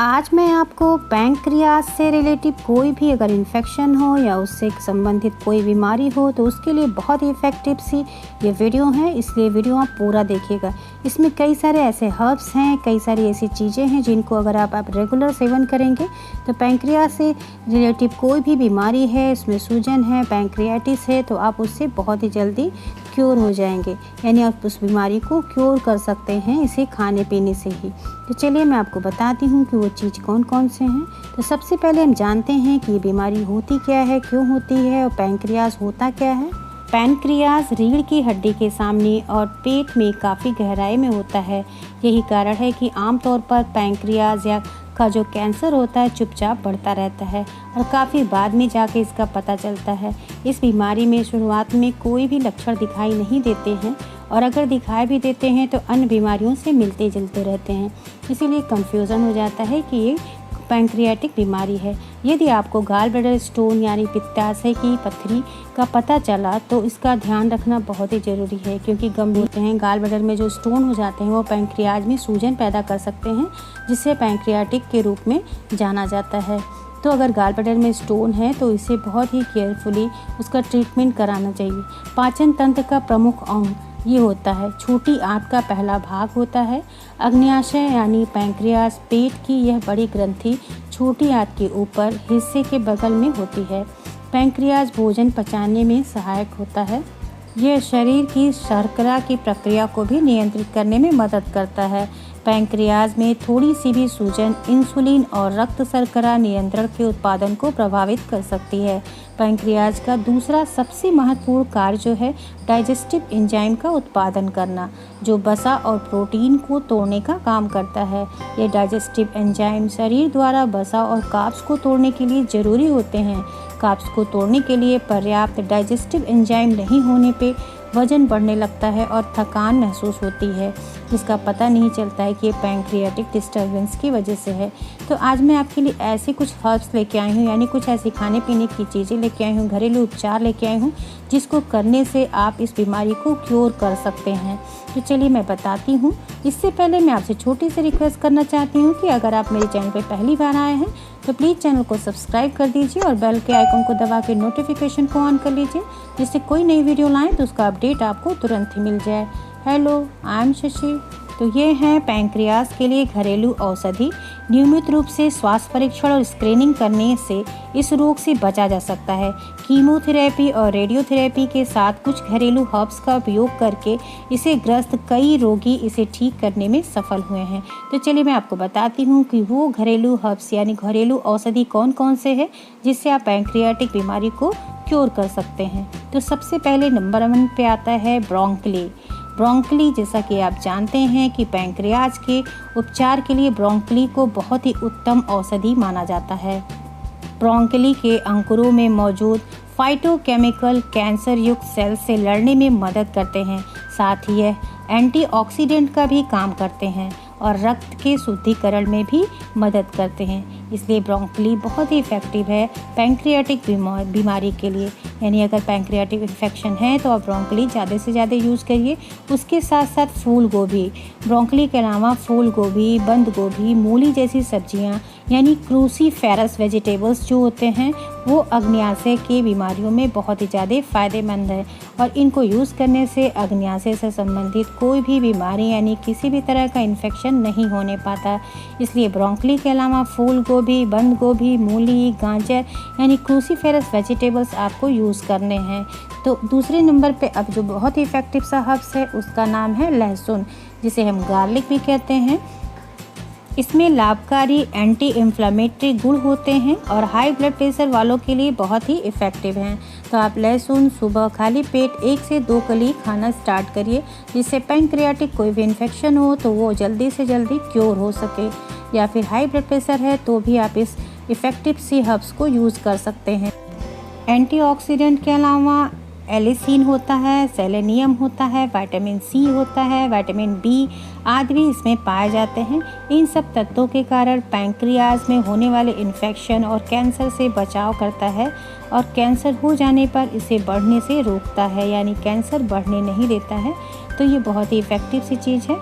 आज मैं आपको पैंक्रियाज से रिलेटिव कोई भी अगर इन्फेक्शन हो या उससे संबंधित कोई बीमारी हो तो उसके लिए बहुत ही इफ़ेक्टिव सी ये वीडियो है, इसलिए वीडियो आप पूरा देखिएगा। इसमें कई सारे ऐसे हर्ब्स हैं, कई सारी ऐसी चीज़ें हैं जिनको अगर आप रेगुलर सेवन करेंगे तो पैंक्रियाज से रिलेटिव कोई भी बीमारी है, इसमें सूजन है, पैंक्रियाटिस है, तो आप उससे बहुत ही जल्दी क्योर हो जाएंगे, यानी आप उस बीमारी को क्योर कर सकते हैं इसे खाने पीने से ही। तो चलिए मैं आपको बताती हूँ कि वो चीज़ कौन कौन से हैं। तो सबसे पहले हम जानते हैं कि ये बीमारी होती क्या है, क्यों होती है और पैंक्रियाज होता क्या है। पैंक्रियाज रीढ़ की हड्डी के सामने और पेट में काफ़ी गहराई में होता है। यही कारण है कि आमतौर पर पैंक्रियाज या का जो कैंसर होता है चुपचाप बढ़ता रहता है और काफ़ी बाद में जाके इसका पता चलता है। इस बीमारी में शुरुआत में कोई भी लक्षण दिखाई नहीं देते हैं और अगर दिखाई भी देते हैं तो अन्य बीमारियों से मिलते जुलते रहते हैं, इसीलिए कंफ्यूजन हो जाता है कि ये पैंक्रियाटिक बीमारी है। यदि आपको गाल ब्लैडर स्टोन यानी पित्ताशय की पत्थरी का पता चला तो इसका ध्यान रखना बहुत ही ज़रूरी है, क्योंकि गंभीर होते हैं। गाल ब्लैडर में जो स्टोन हो जाते हैं वो पैंक्रियाज में सूजन पैदा कर सकते हैं, जिसे पैंक्रियाटिक के रूप में जाना जाता है। तो अगर गाल ब्लैडर में स्टोन है तो इसे बहुत ही केयरफुली उसका ट्रीटमेंट कराना चाहिए। पाचन तंत्र का प्रमुख अंग ये होता है, छोटी आंत का पहला भाग होता है। अग्न्याशय यानी पैंक्रियाज पेट की यह बड़ी ग्रंथि छोटी आंत के ऊपर हिस्से के बगल में होती है। पैंक्रियाज भोजन पचाने में सहायक होता है। यह शरीर की शर्करा की प्रक्रिया को भी नियंत्रित करने में मदद करता है। पैंक्रियाज में थोड़ी सी भी सूजन इंसुलिन और रक्त शर्करा नियंत्रण के उत्पादन को प्रभावित कर सकती है। पैंक्रियाज का दूसरा सबसे महत्वपूर्ण कार्य जो है डाइजेस्टिव एंजाइम का उत्पादन करना, जो वसा और प्रोटीन को तोड़ने का काम करता है। ये डाइजेस्टिव एंजाइम शरीर द्वारा वसा और कार्ब्स को तोड़ने के लिए ज़रूरी होते हैं। कार्ब्स को तोड़ने के लिए पर्याप्त डाइजेस्टिव एंजाइम नहीं होने पे वजन बढ़ने लगता है और थकान महसूस होती है, जिसका पता नहीं चलता है कि ये पैंक्रियाटिक डिस्टर्बेंस की वजह से है। तो आज मैं आपके लिए ऐसे कुछ हर्ब्स लेके आई हूँ, यानी कुछ ऐसी खाने पीने की चीज़ें लेके आई हूँ, घरेलू उपचार लेके आई हूँ, जिसको करने से आप इस बीमारी को क्योर कर सकते हैं। तो चलिए मैं बताती हूँ। इससे पहले मैं आपसे छोटी सी रिक्वेस्ट करना चाहती हूँ कि अगर आप मेरे चैनल पर पहली बार आए हैं तो प्लीज़ चैनल को सब्सक्राइब कर दीजिए और बेल के आइकन को दबा के नोटिफिकेशन को ऑन कर लीजिए, जिससे कोई नई वीडियो लाएं तो उसका अपडेट आपको तुरंत ही मिल जाए। Hello, I am Shashi. तो ये हैं पैंक्रियाज के लिए घरेलू औषधि। नियमित रूप से स्वास्थ्य परीक्षण और स्क्रीनिंग करने से इस रोग से बचा जा सकता है। कीमोथेरेपी और रेडियोथेरेपी के साथ कुछ घरेलू हर्ब्स का उपयोग करके इसे ग्रस्त कई रोगी इसे ठीक करने में सफल हुए हैं। तो चलिए मैं आपको बताती हूँ कि वो घरेलू हर्ब्स यानी घरेलू औषधि कौन कौन से हैं जिससे आप पैंक्रियाटिक बीमारी को क्योर कर सकते हैं। तो सबसे पहले नंबर 1 पे आता है ब्रोंकली। ब्रोंकली, जैसा कि आप जानते हैं कि पैंक्रियाज के उपचार के लिए ब्रोंकली को बहुत ही उत्तम औषधि माना जाता है। ब्रोंकली के अंकुरों में मौजूद फाइटोकेमिकल कैंसर युक्त सेल से लड़ने में मदद करते हैं, साथ ही यह एंटीऑक्सीडेंट का भी काम करते हैं और रक्त के शुद्धिकरण में भी मदद करते हैं। इसलिए ब्रोंकली बहुत ही इफ़ेक्टिव है पैंक्रियाटिक बीमारी के लिए। यानी अगर पैंक्रियाटिक इन्फेक्शन है तो आप ब्रोंकली ज़्यादा से ज़्यादा यूज़ करिए। उसके साथ साथ फूल गोभी, ब्रोंकली के अलावा फूल गोभी, बंद गोभी, मूली जैसी सब्जियां यानी क्रूसीफेरस वेजिटेबल्स जो होते हैं वो अग्न्याशय के बीमारियों में बहुत ही ज़्यादा फ़ायदेमंद है और इनको यूज़ करने से अग्न्याशय से संबंधित कोई भी बीमारी यानी किसी भी तरह का इन्फेक्शन नहीं होने पाता। इसलिए ब्रोंकली के अलावा फूल गोभी, बंद गोभी, मूली, गाजर यानी क्रूसीफेरस वेजिटेबल्स आपको यूज़ करने हैं। तो दूसरे नंबर पे अब जो बहुत ही इफ़ेक्टिव सा हर्ब्स है उसका नाम है लहसुन, जिसे हम गार्लिक भी कहते हैं। इसमें लाभकारी एंटी इन्फ्लेमेटरी गुण होते हैं और हाई ब्लड प्रेशर वालों के लिए बहुत ही इफ़ेक्टिव हैं। तो आप लहसुन सुबह खाली पेट 1 से 2 कली खाना स्टार्ट करिए, जिससे पैंक्रियाटिक कोई भी इन्फेक्शन हो तो वो जल्दी से जल्दी क्योर हो सके। या फिर हाई ब्लड प्रेशर है तो भी आप इस इफ़ेक्टिव सी हर्ब्स को यूज़ कर सकते हैं। एंटीऑक्सीडेंट के अलावा एलिसिन होता है, सेलेनियम होता है, विटामिन सी होता है, विटामिन बी आदि भी इसमें पाए जाते हैं। इन सब तत्वों के कारण पैंक्रियाज में होने वाले इन्फेक्शन और कैंसर से बचाव करता है और कैंसर हो जाने पर इसे बढ़ने से रोकता है, यानी कैंसर बढ़ने नहीं देता है। तो ये बहुत ही इफ़ेक्टिव सी चीज़ है।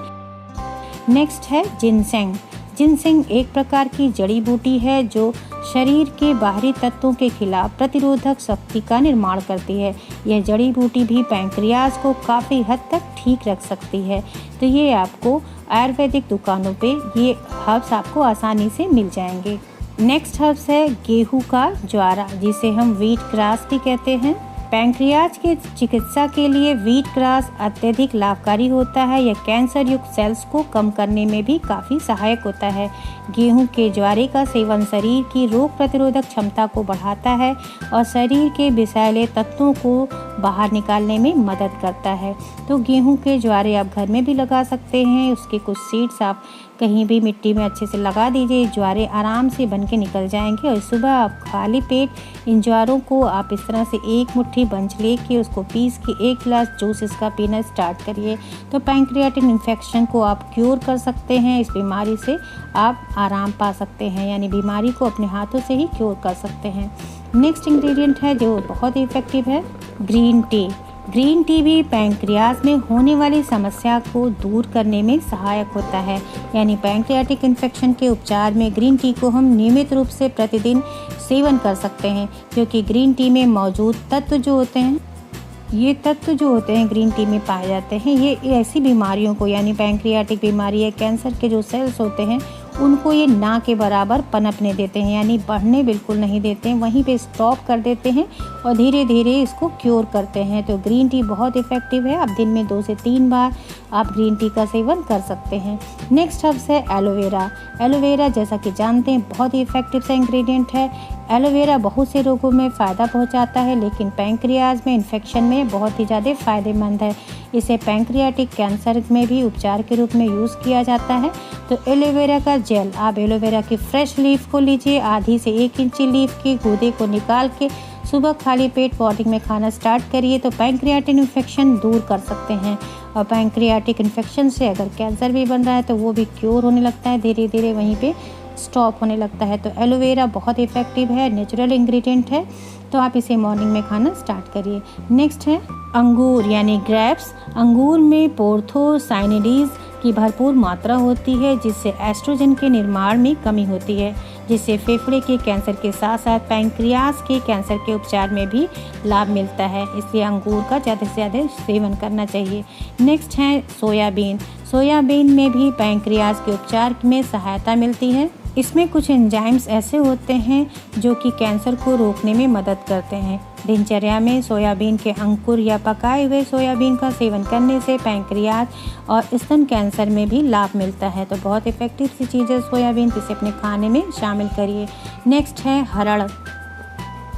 नेक्स्ट है जिनसेंग। जिनसेंग एक प्रकार की जड़ी बूटी है जो शरीर के बाहरी तत्वों के खिलाफ प्रतिरोधक शक्ति का निर्माण करती है। यह जड़ी बूटी भी पैंक्रियाज को काफ़ी हद तक ठीक रख सकती है। तो ये आपको आयुर्वेदिक दुकानों पे ये हर्ब्स आपको आसानी से मिल जाएंगे। नेक्स्ट हर्ब्स है गेहूं का ज्वारा, जिसे हम व्हीट ग्रास भी कहते हैं। पैंक्रियाज के चिकित्सा के लिए व्हीट ग्रास अत्यधिक लाभकारी होता है। यह कैंसर युक्त सेल्स को कम करने में भी काफ़ी सहायक होता है। गेहूं के ज्वारे का सेवन शरीर की रोग प्रतिरोधक क्षमता को बढ़ाता है और शरीर के विषैले तत्वों को बाहर निकालने में मदद करता है। तो गेहूं के ज्वारे आप घर में भी लगा सकते हैं। उसके कुछ सीड्स आप कहीं भी मिट्टी में अच्छे से लगा दीजिए, ज्वारे आराम से बन के निकल जाएंगे। और सुबह आप खाली पेट इन ज्वारों को आप इस तरह से एक मुट्ठी बंच लेके उसको पीस के 1 गिलास जूस इसका पीना स्टार्ट करिए। तो पैंक्रियाटिक इन्फेक्शन को आप क्योर कर सकते हैं। इस बीमारी से आप आराम पा सकते हैं, यानी बीमारी को अपने हाथों से ही क्योर कर सकते हैं। नेक्स्ट इंग्रेडिएंट है जो बहुत ही इफेक्टिव है, ग्रीन टी। ग्रीन टी भी पैंक्रियाज में होने वाली समस्या को दूर करने में सहायक होता है। यानी पैंक्रियाटिक इन्फेक्शन के उपचार में ग्रीन टी को हम नियमित रूप से प्रतिदिन सेवन कर सकते हैं, क्योंकि ग्रीन टी में मौजूद तत्व जो होते हैं ग्रीन टी में पाए जाते हैं, ये ऐसी बीमारियों को, यानी पैंक्रियाटिक बीमारी या कैंसर के जो सेल्स होते हैं उनको ये ना के बराबर पनपने देते हैं, यानी बढ़ने बिल्कुल नहीं देते हैं, वहीं पे स्टॉप कर देते हैं और धीरे धीरे इसको क्योर करते हैं। तो ग्रीन टी बहुत इफ़ेक्टिव है। आप दिन में 2 से 3 बार आप ग्रीन टी का सेवन कर सकते हैं। नेक्स्ट हर्ब्स है एलोवेरा। एलोवेरा जैसा कि जानते हैं बहुत ही इफ़ेक्टिव सा इंग्रेडिएंट है। एलोवेरा बहुत से रोगों में फ़ायदा पहुंचाता है, लेकिन पैंक्रियाज में इन्फेक्शन में बहुत ही ज़्यादा फ़ायदेमंद है। इसे पैंक्रियाटिक कैंसर में भी उपचार के रूप में यूज़ किया जाता है। तो एलोवेरा का जेल, आप एलोवेरा की फ्रेश लीफ को लीजिए, आधी से 1 इंची लीफ की गूदे को निकाल के सुबह खाली पेट मॉर्निंग में खाना स्टार्ट करिए। तो पैंक्रियाटिक इन्फेक्शन दूर कर सकते हैं। और पैंक्रियाटिक इन्फेक्शन से अगर कैंसर भी बन रहा है तो वो भी क्योर होने लगता है, धीरे धीरे वहीं पे स्टॉप होने लगता है। तो एलोवेरा बहुत इफ़ेक्टिव है, नेचुरल इंग्रेडिएंट है, तो आप इसे मॉर्निंग में खाना स्टार्ट करिए। नेक्स्ट है अंगूर यानी ग्रेप्स। अंगूर में पोर्थोसाइनिडीज़ की भरपूर मात्रा होती है, जिससे एस्ट्रोजन के निर्माण में कमी होती है, जिससे फेफड़े के कैंसर के साथ साथ पैंक्रियाज के कैंसर के उपचार में भी लाभ मिलता है। इसलिए अंगूर का ज़्यादा से ज़्यादा सेवन करना चाहिए। नेक्स्ट है सोयाबीन। सोयाबीन में भी पैंक्रियाज के उपचार में सहायता मिलती है। इसमें कुछ एंजाइम्स ऐसे होते हैं जो कि कैंसर को रोकने में मदद करते हैं। दिनचर्या में सोयाबीन के अंकुर या पकाए हुए सोयाबीन का सेवन करने से पैंक्रियाज और स्तन कैंसर में भी लाभ मिलता है। तो बहुत इफ़ेक्टिव सी चीज़ है सोयाबीन, जिसे अपने खाने में शामिल करिए। नेक्स्ट है हरड़।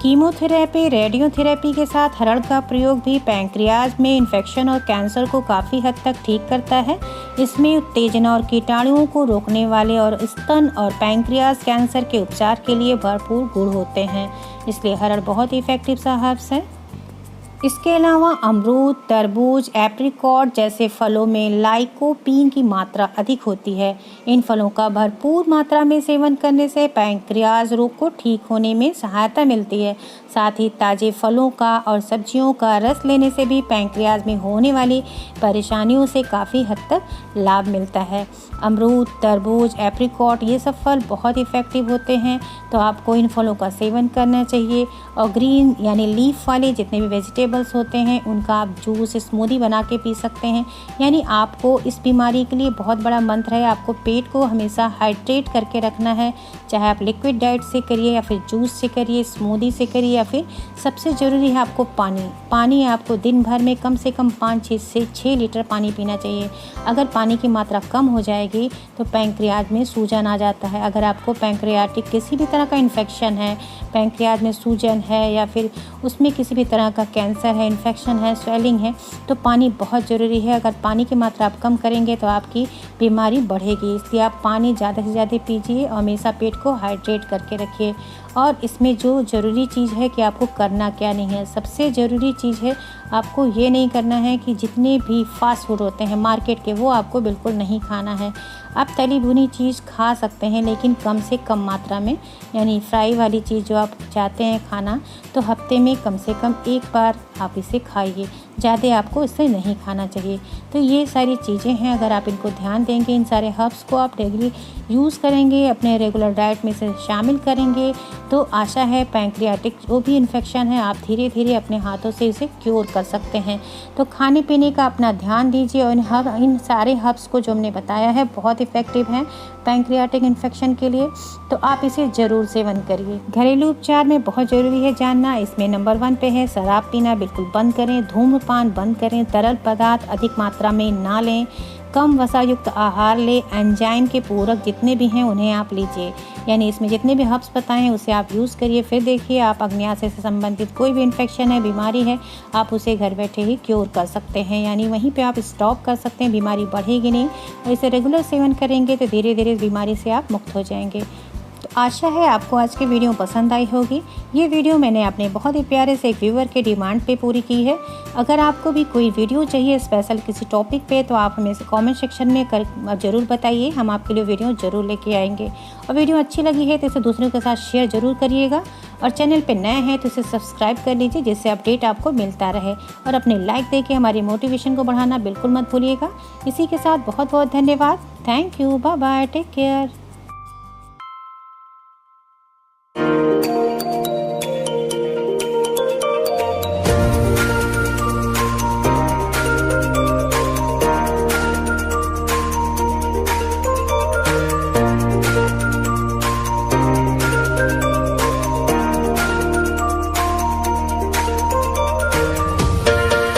कीमोथेरेपी, रेडियोथेरेपी के साथ हरड़ का प्रयोग भी पैंक्रियाज में इन्फेक्शन और कैंसर को काफ़ी हद तक ठीक करता है। इसमें उत्तेजना और कीटाणुओं को रोकने वाले और स्तन और पैंक्रियाज कैंसर के उपचार के लिए भरपूर गुण होते हैं, इसलिए हरड़ बहुत ही इफेक्टिव सा हर्ब्स है। इसके अलावा अमरूद, तरबूज, एप्रिकॉट जैसे फलों में लाइकोपीन की मात्रा अधिक होती है। इन फलों का भरपूर मात्रा में सेवन करने से पैंक्रियाज रोग को ठीक होने में सहायता मिलती है। साथ ही ताज़े फलों का और सब्जियों का रस लेने से भी पैंक्रियाज में होने वाली परेशानियों से काफ़ी हद तक लाभ मिलता है। अमरूद, तरबूज, एप्रिकॉट ये सब फल बहुत इफ़ेक्टिव होते हैं, तो आपको इन फलों का सेवन करना चाहिए। और ग्रीन यानी लीफ वाले जितने भी वेजिटेबल्स होते हैं उनका आप जूस, स्मूदी बना के पी सकते हैं। यानी आपको इस बीमारी के लिए बहुत बड़ा मंत्र है, आपको पेट को हमेशा हाइड्रेट करके रखना है। चाहे आप लिक्विड डाइट से करिए या फिर जूस से करिए, स्मूदी से करिए, या फिर सबसे ज़रूरी है आपको पानी आपको दिन भर में कम से कम 5 से 6 लीटर पानी पीना चाहिए। अगर पानी की मात्रा कम हो जाएगी तो पैंक्रियाज में सूजन आ जाता है। अगर आपको पैंक्रियाटिक किसी भी तरह का इन्फेक्शन है, पैंक्रियाज में सूजन है या फिर उसमें किसी भी तरह का कैंसर है, इन्फेक्शन है, स्वेलिंग है, तो पानी बहुत ज़रूरी है। अगर पानी की मात्रा आप कम करेंगे तो आपकी बीमारी बढ़ेगी, इसलिए आप पानी ज़्यादा से ज़्यादा पीजिए और हमेशा पेट को हाइड्रेट करके रखिए। और इसमें जो ज़रूरी चीज़ है कि आपको करना क्या नहीं है, सबसे ज़रूरी चीज़ है आपको ये नहीं करना है कि जितने भी फास्ट फूड होते हैं मार्केट के, वो आपको बिल्कुल नहीं खाना है। आप तली भुनी चीज़ खा सकते हैं लेकिन कम से कम मात्रा में, यानी फ्राई वाली चीज़ जो आप चाहते हैं खाना, तो हफ्ते में कम से कम 1 बार आप इसे खाइए, ज़्यादा आपको इसे नहीं खाना चाहिए। तो ये सारी चीज़ें हैं, अगर आप इनको ध्यान देंगे, इन सारे हर्ब्स को आप डेली यूज़ करेंगे, अपने रेगुलर डाइट में से शामिल करेंगे, तो आशा है पैंक्रियाटिक जो भी इन्फेक्शन है आप धीरे धीरे अपने हाथों से इसे क्योर कर सकते हैं। तो खाने पीने का अपना ध्यान दीजिए और इन सारे हर्ब्स को जो हमने बताया है बहुत इफ़ेक्टिव हैं पैंक्रियाटिक इन्फेक्शन के लिए, तो आप इसे ज़रूर सेवन करिए। घरेलू उपचार में बहुत ज़रूरी है जानना, इसमें नंबर 1 पे है शराब पीना बिल्कुल बंद करें, धूम्रपान बंद करें, तरल पदार्थ अधिक मात्रा में ना लें, कम वसा युक्त आहार लें, एंजाइम के पूरक जितने भी हैं उन्हें आप लीजिए। यानी इसमें जितने भी हर्ब्स बताए हैं उसे आप यूज़ करिए। फिर देखिए आप अग्न्याशय से संबंधित कोई भी इन्फेक्शन है, बीमारी है, आप उसे घर बैठे ही क्योर कर सकते हैं। यानी वहीं पे आप स्टॉप कर सकते हैं, बीमारी बढ़ेगी नहीं और इसे रेगुलर सेवन करेंगे तो धीरे धीरे इस बीमारी से आप मुक्त हो जाएंगे। तो आशा है आपको आज की वीडियो पसंद आई होगी। ये वीडियो मैंने अपने बहुत ही प्यारे से एक व्यूअर के डिमांड पे पूरी की है। अगर आपको भी कोई वीडियो चाहिए स्पेशल किसी टॉपिक पे तो आप हमें कमेंट सेक्शन में ज़रूर बताइए, हम आपके लिए वीडियो ज़रूर लेके आएंगे। और वीडियो अच्छी लगी है तो इसे दूसरों के साथ शेयर ज़रूर करिएगा और चैनल पे नए हैं तो इसे सब्सक्राइब कर लीजिए जिससे अपडेट आपको मिलता रहे। और अपने लाइक देके हमारी मोटिवेशन को बढ़ाना बिल्कुल मत भूलिएगा। इसी के साथ बहुत बहुत धन्यवाद। Thank you, bye bye, take care.